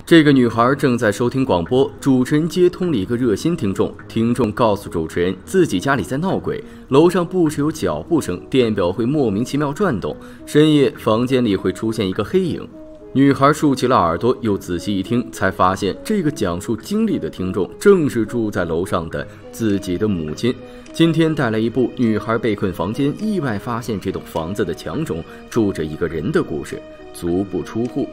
这个女孩正在收听广播，主持人接通了一个热心听众，听众告诉主持人自己家里在闹鬼，楼上不时有脚步声，电表会莫名其妙转动，深夜房间里会出现一个黑影。女孩竖起了耳朵，又仔细一听，才发现这个讲述经历的听众正是住在楼上的自己的母亲。今天带来一部女孩被困房间，意外发现这栋房子的墙中住着一个人的故事，足不出户。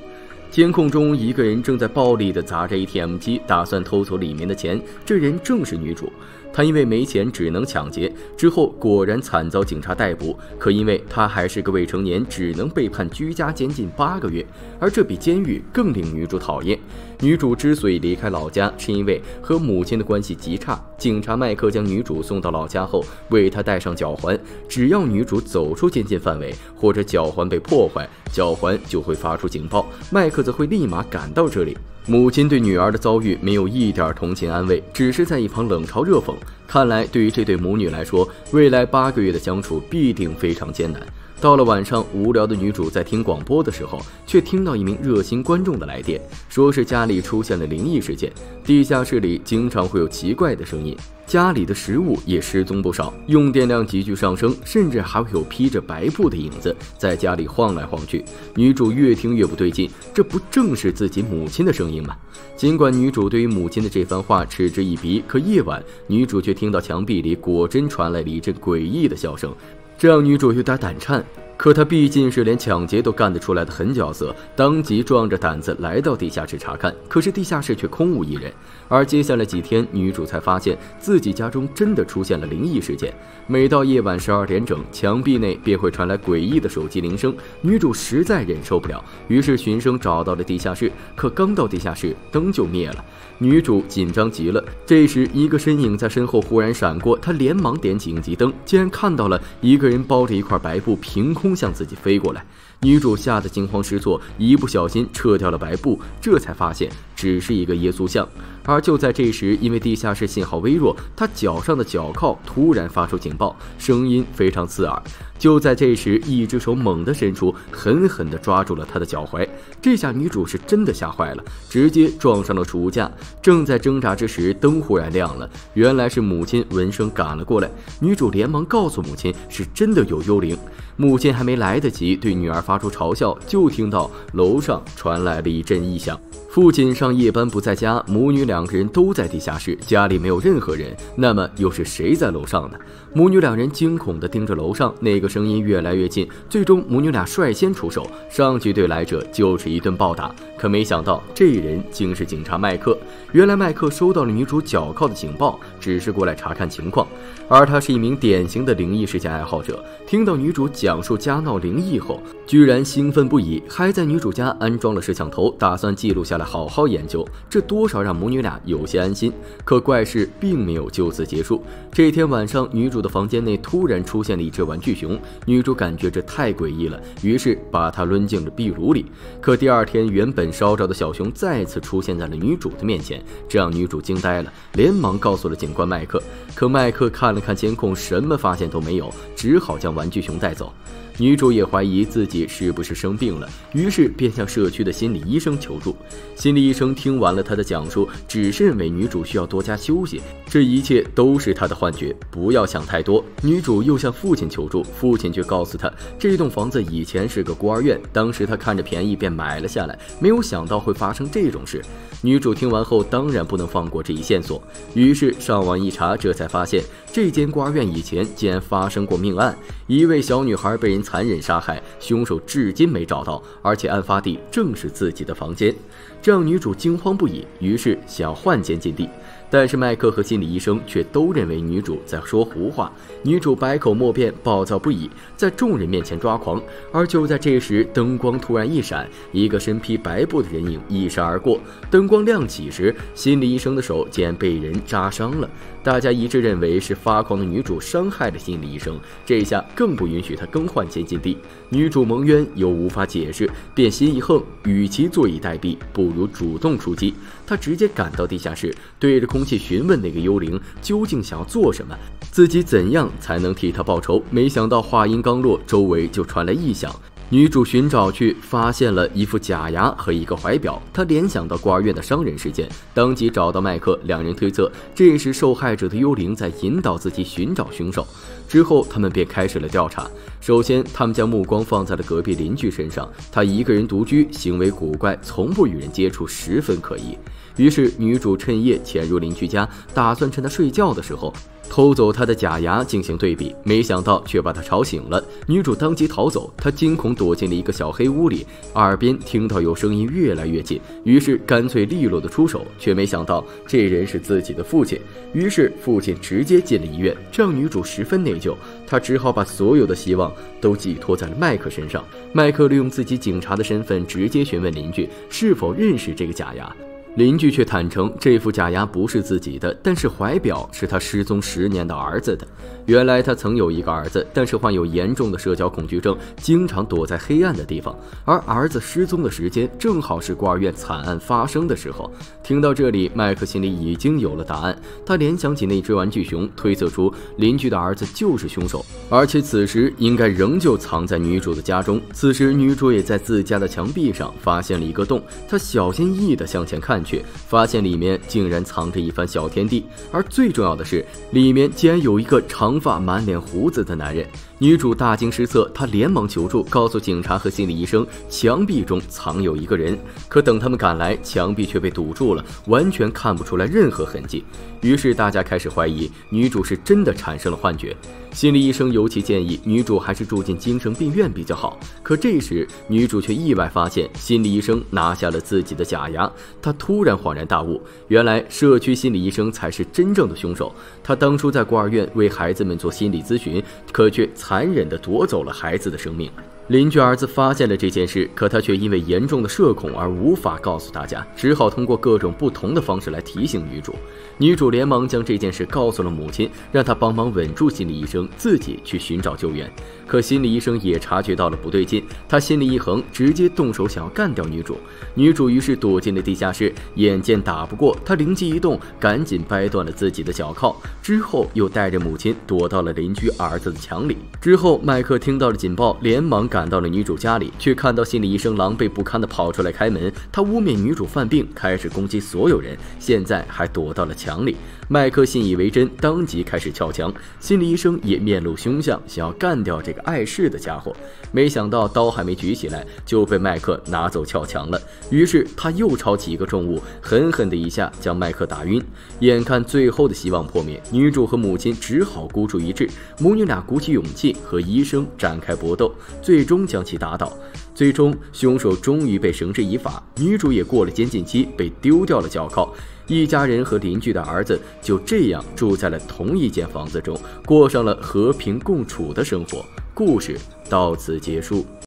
监控中，一个人正在暴力地砸着 ATM 机，打算偷走里面的钱。这人正是女主，她因为没钱只能抢劫，之后果然惨遭警察逮捕。可因为她还是个未成年，只能被判居家监禁8个月。而这比监狱更令女主讨厌。女主之所以离开老家，是因为和母亲的关系极差。警察麦克将女主送到老家后，为她戴上脚环，只要女主走出监禁范围，或者脚环被破坏，脚环就会发出警报，麦克则会立马赶到这里。母亲对女儿的遭遇没有一点同情安慰，只是在一旁冷嘲热讽。看来对于这对母女来说，未来8个月的相处必定非常艰难。到了晚上，无聊的女主在听广播的时候，却听到一名热心观众的来电，说是家里出现了灵异事件，地下室里经常会有奇怪的声音，家里的食物也失踪不少，用电量急剧上升，甚至还会有披着白布的影子在家里晃来晃去。女主越听越不对劲，这不正是自己母亲的声音吗？尽管女主对于母亲的这番话嗤之以鼻，可夜晚女主却听到墙壁里果真传来了一阵诡异的笑声，这让女主有点胆颤。可她毕竟是连抢劫都干得出来的狠角色，当即壮着胆子来到地下室查看，可是地下室却空无一人。而接下来几天，女主才发现自己家中真的出现了灵异事件。每到夜晚12点整，墙壁内便会传来诡异的手机铃声，女主实在忍受不了，于是循声找到了地下室。可刚到地下室，灯就灭了，女主紧张极了。这时一个身影在身后忽然闪过，她连忙点起应急灯，竟然看到了一个人包着一块白布凭空向自己飞过来。女主吓得惊慌失措，一不小心撤掉了白布，这才发现只是一个耶稣像。而就在这时，因为地下室信号微弱，她脚上的脚铐突然发出警报，声音非常刺耳。就在这时，一只手猛地伸出，狠狠地抓住了她的脚踝。这下女主是真的吓坏了，直接撞上了储物架。正在挣扎之时，灯忽然亮了，原来是母亲闻声赶了过来。女主连忙告诉母亲是真的有幽灵。母亲还没来得及对女儿发出嘲笑，就听到楼上传来了一阵异响。父亲上夜班不在家，母女2个人都在地下室，家里没有任何人，那么又是谁在楼上呢？母女2人惊恐地盯着楼上，那个声音越来越近，最终母女俩率先出手，上去对来者就是一顿暴打。可没想到这人竟是警察麦克。原来麦克收到了女主脚铐的警报，只是过来查看情况，而他是一名典型的灵异事件爱好者。听到女主讲述家闹灵异后，居然兴奋不已，还在女主家安装了摄像头，打算记录下来好好研究，这多少让母女俩有些安心。可怪事并没有就此结束。这天晚上，女主的房间内突然出现了一只玩具熊，女主感觉这太诡异了，于是把它抡进了壁炉里。可第2天，原本烧着的小熊再次出现在了女主的面前，这让女主惊呆了，连忙告诉了警官麦克。可麦克看了看监控，什么发现都没有，只好将玩具熊带走。女主也怀疑自己是不是生病了，于是便向社区的心理医生求助。心理医生听完了她的讲述，只是认为女主需要多加休息，这一切都是她的幻觉，不要想太多。女主又向父亲求助，父亲却告诉她，这栋房子以前是个孤儿院，当时她看着便宜便买了下来，没有想到会发生这种事。女主听完后当然不能放过这一线索，于是上网一查，这才发现这间孤儿院以前竟然发生过命案，一位小女孩被人残忍杀害，凶手至今没找到，而且案发地正是自己的房间，这让女主惊慌不已，于是想换监禁地。但是麦克和心理医生却都认为女主在说胡话，女主百口莫辩，暴躁不已，在众人面前抓狂。而就在这时，灯光突然一闪，一个身披白布的人影一闪而过。灯光亮起时，心理医生的手竟然被人扎伤了。大家一致认为是发狂的女主伤害了心理医生，这下更不允许她更换监禁地。女主蒙冤又无法解释，便心一横，与其坐以待毙，不如主动出击。她直接赶到地下室，对着空气询问那个幽灵究竟想要做什么，自己怎样才能替他报仇。没想到话音刚落，周围就传来异响，女主寻找去，发现了一副假牙和一个怀表。她联想到孤儿院的伤人事件，当即找到麦克，两人推测这是受害者的幽灵在引导自己寻找凶手。之后，他们便开始了调查。首先，他们将目光放在了隔壁邻居身上，他一个人独居，行为古怪，从不与人接触，十分可疑。于是，女主趁夜潜入邻居家，打算趁他睡觉的时候偷走他的假牙进行对比，没想到却把他吵醒了。女主当即逃走，她惊恐躲进了一个小黑屋里，耳边听到有声音越来越近，于是干脆利落的出手，却没想到这人是自己的父亲。于是父亲直接进了医院，这让女主十分内疚，她只好把所有的希望都寄托在了麦克身上。麦克利用自己警察的身份，直接询问邻居是否认识这个假牙。邻居却坦诚，这副假牙不是自己的，但是怀表是他失踪10年的儿子的。原来他曾有一个儿子，但是患有严重的社交恐惧症，经常躲在黑暗的地方，而儿子失踪的时间正好是孤儿院惨案发生的时候。听到这里，麦克心里已经有了答案，他联想起那只玩具熊，推测出邻居的儿子就是凶手，而且此时应该仍旧藏在女主的家中。此时女主也在自家的墙壁上发现了一个洞，她小心翼翼地向前看去，发现里面竟然藏着一番小天地，而最重要的是，里面竟然有一个长发满脸胡子的男人。女主大惊失色，她连忙求助，告诉警察和心理医生，墙壁中藏有一个人。可等他们赶来，墙壁却被堵住了，完全看不出来任何痕迹。于是大家开始怀疑女主是真的产生了幻觉。心理医生尤其建议女主还是住进精神病院比较好。可这时女主却意外发现，心理医生拿下了自己的假牙。她突然恍然大悟，原来社区心理医生才是真正的凶手。他当初在孤儿院为孩子们做心理咨询，可却残忍地夺走了孩子的生命。邻居儿子发现了这件事，可他却因为严重的社恐而无法告诉大家，只好通过各种不同的方式来提醒女主。女主连忙将这件事告诉了母亲，让她帮忙稳住心理医生，自己去寻找救援。可心理医生也察觉到了不对劲，他心里一横，直接动手想要干掉女主。女主于是躲进了地下室，眼见打不过，她灵机一动，赶紧掰断了自己的脚铐，之后又带着母亲躲到了邻居儿子的墙里。之后麦克听到了警报，连忙赶到了女主家里，却看到心理医生狼狈不堪地跑出来开门，他污蔑女主犯病，开始攻击所有人，现在还躲到了墙里。麦克信以为真，当即开始撬墙。心理医生也面露凶相，想要干掉这个碍事的家伙，没想到刀还没举起来，就被麦克拿走撬墙了。于是他又抄起一个重物，狠狠的一下将麦克打晕。眼看最后的希望破灭，女主和母亲只好孤注一掷，母女俩鼓起勇气和医生展开搏斗，最终将其打倒。最终凶手终于被绳之以法，女主也过了监禁期，被丢掉了脚铐。一家人和邻居的儿子就这样住在了同一间房子中，过上了和平共处的生活。故事到此结束。